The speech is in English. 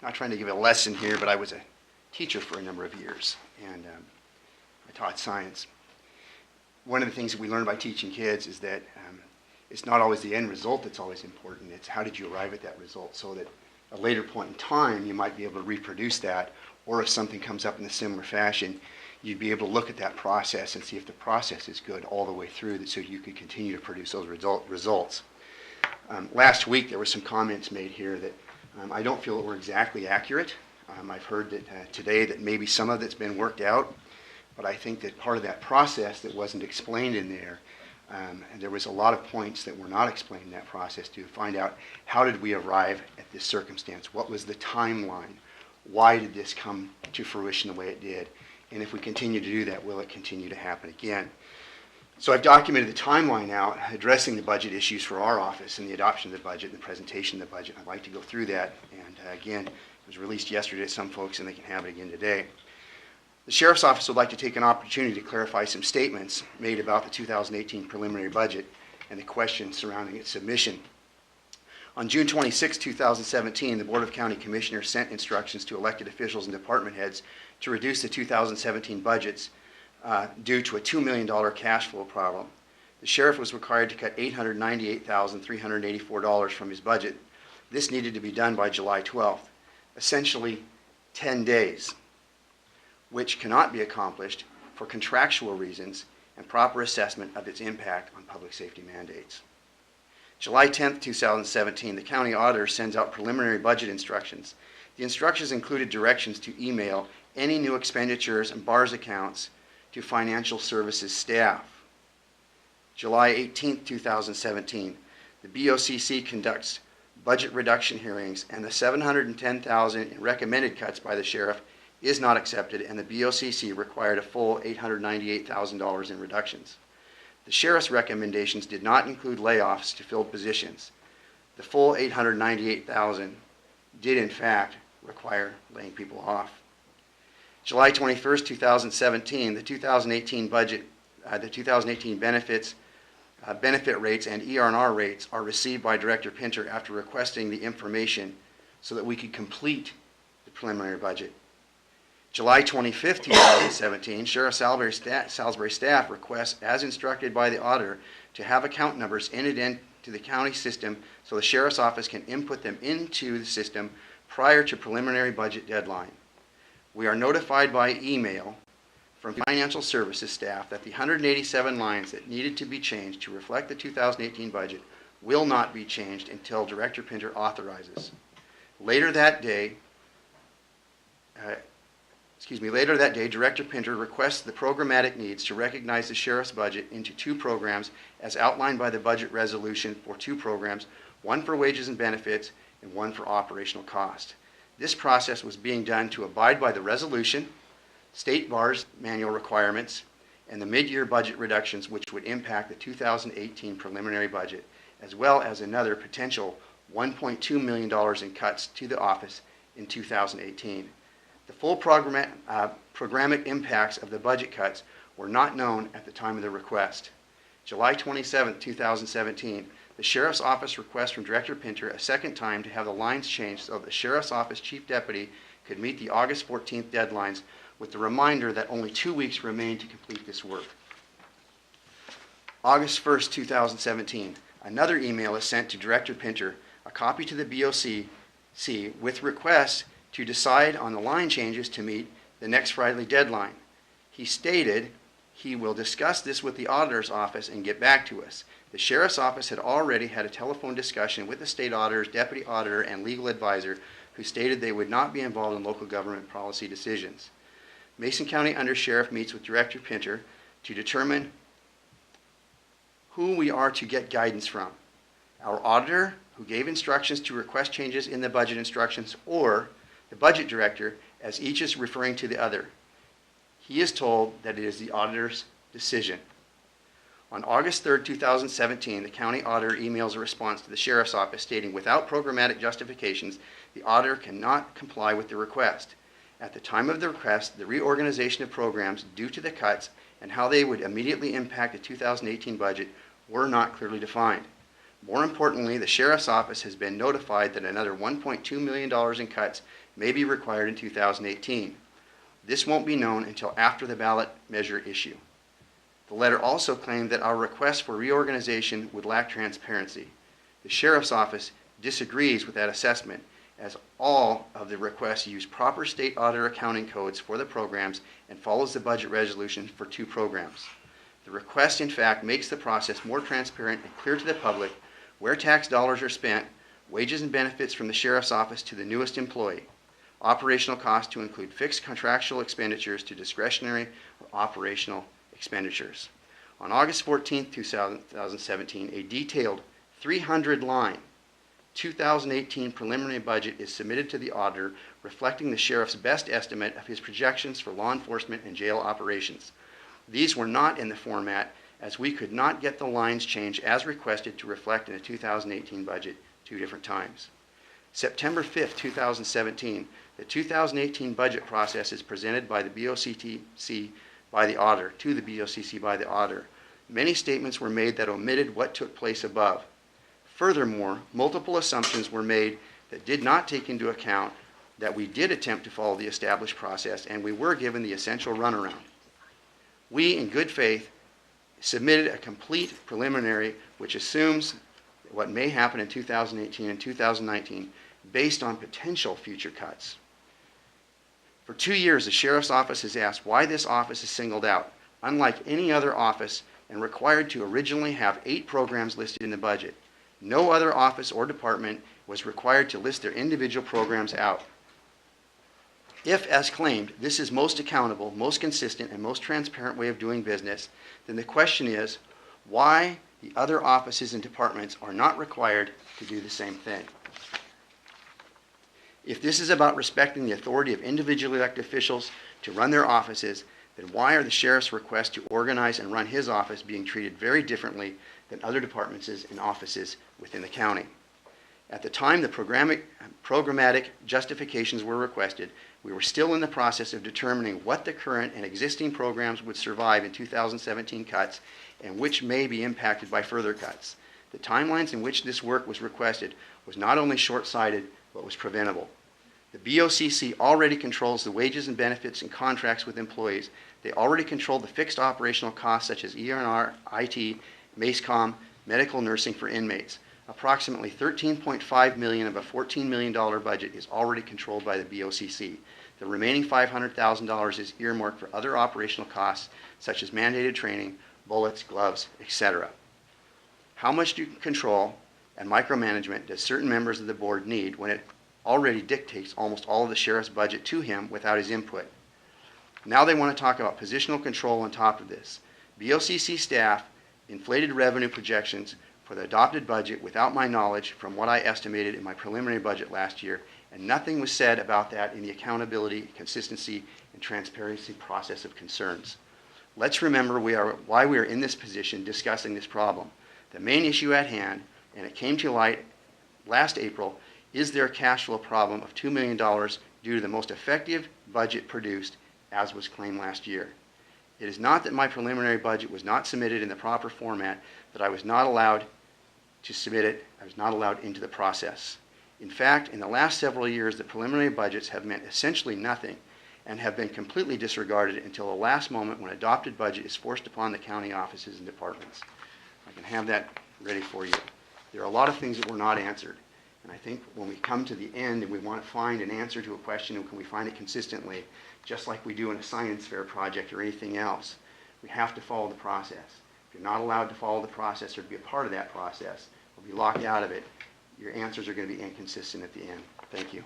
not trying to give a lesson here, but I was a teacher for a number of years, and I taught science. One of the things that we learn by teaching kids is that it's not always the end result that's always important. It's how did you arrive at that result, so that at a later point in time you might be able to reproduce that, or if something comes up in a similar fashion, you'd be able to look at that process and see if the process is good all the way through, so you could continue to produce those results. Last week there were some comments made here that I don't feel that were exactly accurate. I've heard that today that maybe some of it's been worked out, but I think that part of that process that wasn't explained in there, and there was a lot of points that were not explained in that process to find out how did we arrive at this circumstance, what was the timeline, why did this come to fruition the way it did, and if we continue to do that, will it continue to happen again? So I've documented the timeline out addressing the budget issues for our office and the adoption of the budget and the presentation of the budget. I'd like to go through that, and again, it was released yesterday to some folks and they can have it again today. The Sheriff's Office would like to take an opportunity to clarify some statements made about the 2018 preliminary budget and the questions surrounding its submission. On June 26, 2017, the Board of County Commissioners sent instructions to elected officials and department heads to reduce the 2017 budgets due to a $2 million cash flow problem. The sheriff was required to cut $898,384 from his budget. This needed to be done by July 12th, essentially 10 days, which cannot be accomplished for contractual reasons and proper assessment of its impact on public safety mandates. July 10, 2017, the county auditor sends out preliminary budget instructions. The instructions included directions to email any new expenditures and BARS accounts to financial services staff. July 18, 2017, the BOCC conducts budget reduction hearings, and the $710,000 in recommended cuts by the sheriff is not accepted, and the BOCC required a full $898,000 in reductions. The sheriff's recommendations did not include layoffs to fill positions. The full $898,000 did in fact require laying people off. July 21, 2017, the 2018 budget, the 2018 benefit rates and ER&R rates are received by Director Pinter after requesting the information so that we could complete the preliminary budget. July 25, 2017, Sheriff Salisbury staff requests, as instructed by the auditor, to have account numbers entered into the county system so the Sheriff's Office can input them into the system prior to preliminary budget deadline. We are notified by email from financial services staff that the 187 lines that needed to be changed to reflect the 2018 budget will not be changed until Director Pinter authorizes. Later that day, Director Pinter requests the programmatic needs to recognize the Sheriff's budget into two programs as outlined by the budget resolution for two programs, one for wages and benefits and one for operational cost. This process was being done to abide by the resolution, state BARS manual requirements, and the mid-year budget reductions which would impact the 2018 preliminary budget, as well as another potential $1.2 million in cuts to the office in 2018. The full programmatic impacts of the budget cuts were not known at the time of the request. July 27, 2017, the Sheriff's Office requests from Director Pinter a second time to have the lines changed so the Sheriff's Office Chief Deputy could meet the August 14th deadlines, with the reminder that only 2 weeks remain to complete this work. August 1, 2017, another email is sent to Director Pinter, a copy to the BOCC, with requests to decide on the line changes to meet the next Friday deadline. He stated he will discuss this with the auditor's office and get back to us. The Sheriff's Office had already had a telephone discussion with the state auditor's deputy auditor and legal advisor, who stated they would not be involved in local government policy decisions. Mason County Undersheriff meets with Director Pinter to determine who we are to get guidance from: our auditor, who gave instructions to request changes in the budget instructions, or the budget director, as each is referring to the other. He is told that it is the auditor's decision. On August 3, 2017, the county auditor emails a response to the Sheriff's Office stating, without programmatic justifications, the auditor cannot comply with the request. At the time of the request, the reorganization of programs due to the cuts and how they would immediately impact the 2018 budget were not clearly defined. More importantly, the Sheriff's Office has been notified that another $1.2 million in cuts may be required in 2018. This won't be known until after the ballot measure issue. The letter also claimed that our request for reorganization would lack transparency. The Sheriff's Office disagrees with that assessment, as all of the requests use proper state auditor accounting codes for the programs and follows the budget resolution for 2 programs. The request, in fact, makes the process more transparent and clear to the public where tax dollars are spent, wages and benefits from the Sheriff's Office to the newest employee, operational costs to include fixed contractual expenditures to discretionary or operational expenditures. On August 14, 2017, a detailed 300-line 2018 preliminary budget is submitted to the auditor, reflecting the sheriff's best estimate of his projections for law enforcement and jail operations. These were not in the format, as we could not get the lines changed as requested to reflect in a 2018 budget 2 different times. September 5, 2017, the 2018 budget process is presented by the BOCC by the auditor, to the BOCC by the auditor. Many statements were made that omitted what took place above. Furthermore, multiple assumptions were made that did not take into account that we did attempt to follow the established process and we were given the essential runaround. We, in good faith, submitted a complete preliminary which assumes what may happen in 2018 and 2019 based on potential future cuts. For 2 years, the Sheriff's Office has asked why this office is singled out, unlike any other office, and required to originally have 8 programs listed in the budget. No other office or department was required to list their individual programs out. If, as claimed, this is most accountable, most consistent, and most transparent way of doing business, then the question is why the other offices and departments are not required to do the same thing. If this is about respecting the authority of individually elected officials to run their offices, then why are the sheriff's requests to organize and run his office being treated very differently than other departments and offices within the county? At the time the programmatic justifications were requested, we were still in the process of determining what the current and existing programs would survive in 2017 cuts and which may be impacted by further cuts. The timelines in which this work was requested was not only short-sighted, but was preventable. The BOCC already controls the wages and benefits and contracts with employees. They already control the fixed operational costs such as ER&R, IT, MACECOM, medical nursing for inmates. Approximately $13.5 million of a $14 million budget is already controlled by the BOCC. The remaining $500,000 is earmarked for other operational costs such as mandated training, bullets, gloves, etc. How much control and micromanagement does certain members of the board need when it already dictates almost all of the sheriff's budget to him without his input? Now they want to talk about positional control on top of this. BOCC staff inflated revenue projections for the adopted budget without my knowledge from what I estimated in my preliminary budget last year, and nothing was said about that in the accountability, consistency, and transparency process of concerns. Let's remember why we are in this position discussing this problem. The main issue at hand, and it came to light last April, is there a cash flow problem of $2 million due to the most effective budget produced, as was claimed last year. It is not that my preliminary budget was not submitted in the proper format, that I was not allowed to submit it, I was not allowed into the process. In fact, in the last several years, the preliminary budgets have meant essentially nothing and have been completely disregarded until the last moment when adopted budget is forced upon the county offices and departments. I can have that ready for you. There are a lot of things that were not answered. And I think when we come to the end and we want to find an answer to a question, and can we find it consistently, just like we do in a science fair project or anything else, we have to follow the process. If you're not allowed to follow the process or be a part of that process or be locked out of it, your answers are going to be inconsistent at the end. Thank you.